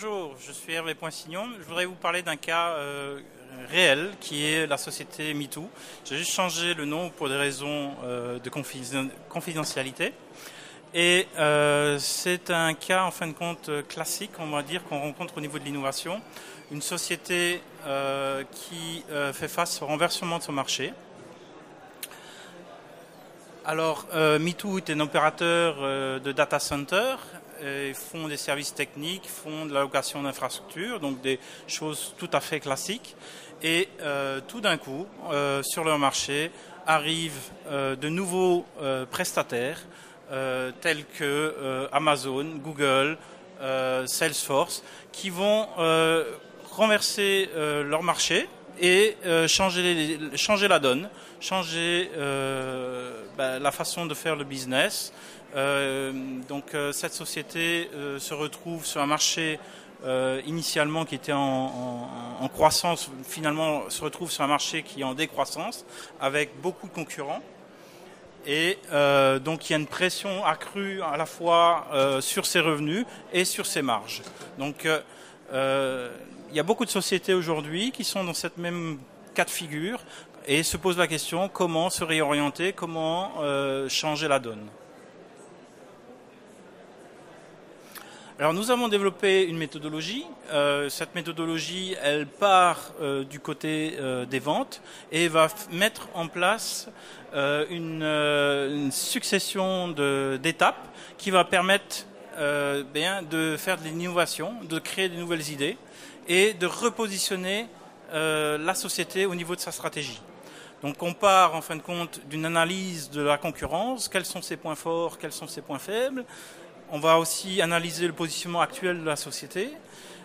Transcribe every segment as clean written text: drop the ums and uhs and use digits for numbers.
Bonjour, je suis Hervé Poinsignon. Je voudrais vous parler d'un cas réel qui est la société MeToo. J'ai juste changé le nom pour des raisons de confidentialité. Et c'est un cas en fin de compte classique, on va dire, qu'on rencontre au niveau de l'innovation. Une société qui fait face au renversement de son marché. Alors, MeToo est un opérateur de data center. Ils font des services techniques, font de la location d'infrastructures, donc des choses tout à fait classiques. Et tout d'un coup, sur leur marché, arrivent de nouveaux prestataires tels que Amazon, Google, Salesforce, qui vont renverser leur marché et changer la donne, changer la façon de faire le business. Donc cette société se retrouve sur un marché initialement qui était en croissance, finalement se retrouve sur un marché qui est en décroissance avec beaucoup de concurrents. Et donc il y a une pression accrue à la fois sur ses revenus et sur ses marges. Donc il y a beaucoup de sociétés aujourd'hui qui sont dans cette même cas de figure et se posent la question comment se réorienter, comment changer la donne. Alors nous avons développé une méthodologie. Cette méthodologie, elle part du côté des ventes et va mettre en place une succession d'étapes qui va permettre de faire de l'innovation, de créer de nouvelles idées et de repositionner la société au niveau de sa stratégie. Donc on part en fin de compte d'une analyse de la concurrence, quels sont ses points forts, quels sont ses points faibles. On va aussi analyser le positionnement actuel de la société.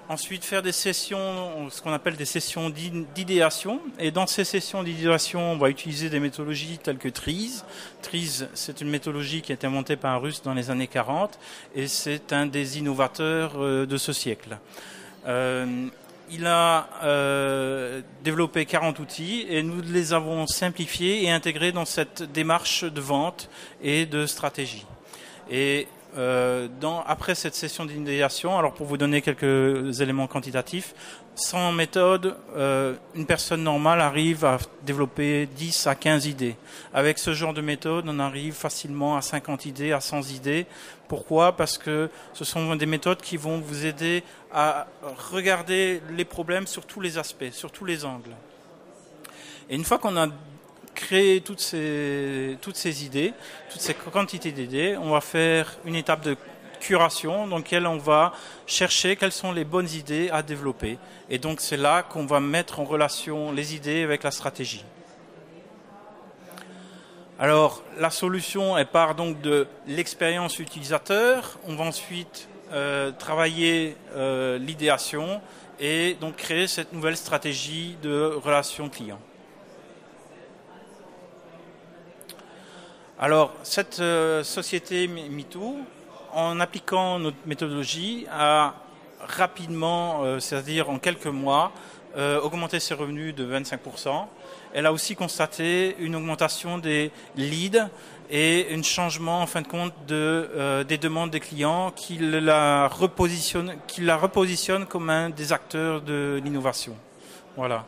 Ensuite, faire des sessions, ce qu'on appelle des sessions d'idéation. Et dans ces sessions d'idéation, on va utiliser des méthodologies telles que TRIZ. TRIZ, c'est une méthodologie qui a été inventée par un Russe dans les années 40 et c'est un des innovateurs de ce siècle. Il a développé 40 outils et nous les avons simplifiés et intégrés dans cette démarche de vente et de stratégie. Et après cette session d'idéation, alors pour vous donner quelques éléments quantitatifs, sans méthode, une personne normale arrive à développer 10 à 15 idées. Avec ce genre de méthode, on arrive facilement à 50 idées, à 100 idées. Pourquoi ? Parce que ce sont des méthodes qui vont vous aider à regarder les problèmes sur tous les aspects, sur tous les angles. Et une fois qu'on a créer toutes ces idées, toutes ces quantités d'idées, on va faire une étape de curation dans laquelle on va chercher quelles sont les bonnes idées à développer. Et donc c'est là qu'on va mettre en relation les idées avec la stratégie. Alors la solution, elle part donc de l'expérience utilisateur. On va ensuite travailler l'idéation et donc créer cette nouvelle stratégie de relation client. Alors, cette société MeToo, en appliquant notre méthodologie, a rapidement, c'est-à-dire en quelques mois, augmenté ses revenus de 25%. Elle a aussi constaté une augmentation des leads et un changement, en fin de compte, des demandes des clients qui la repositionne comme un des acteurs de l'innovation. Voilà.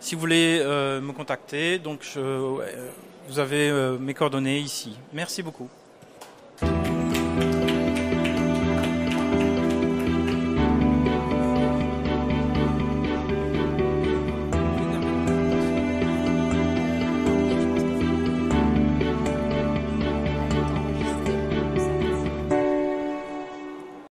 Si vous voulez me contacter, donc vous avez mes coordonnées ici. Merci beaucoup.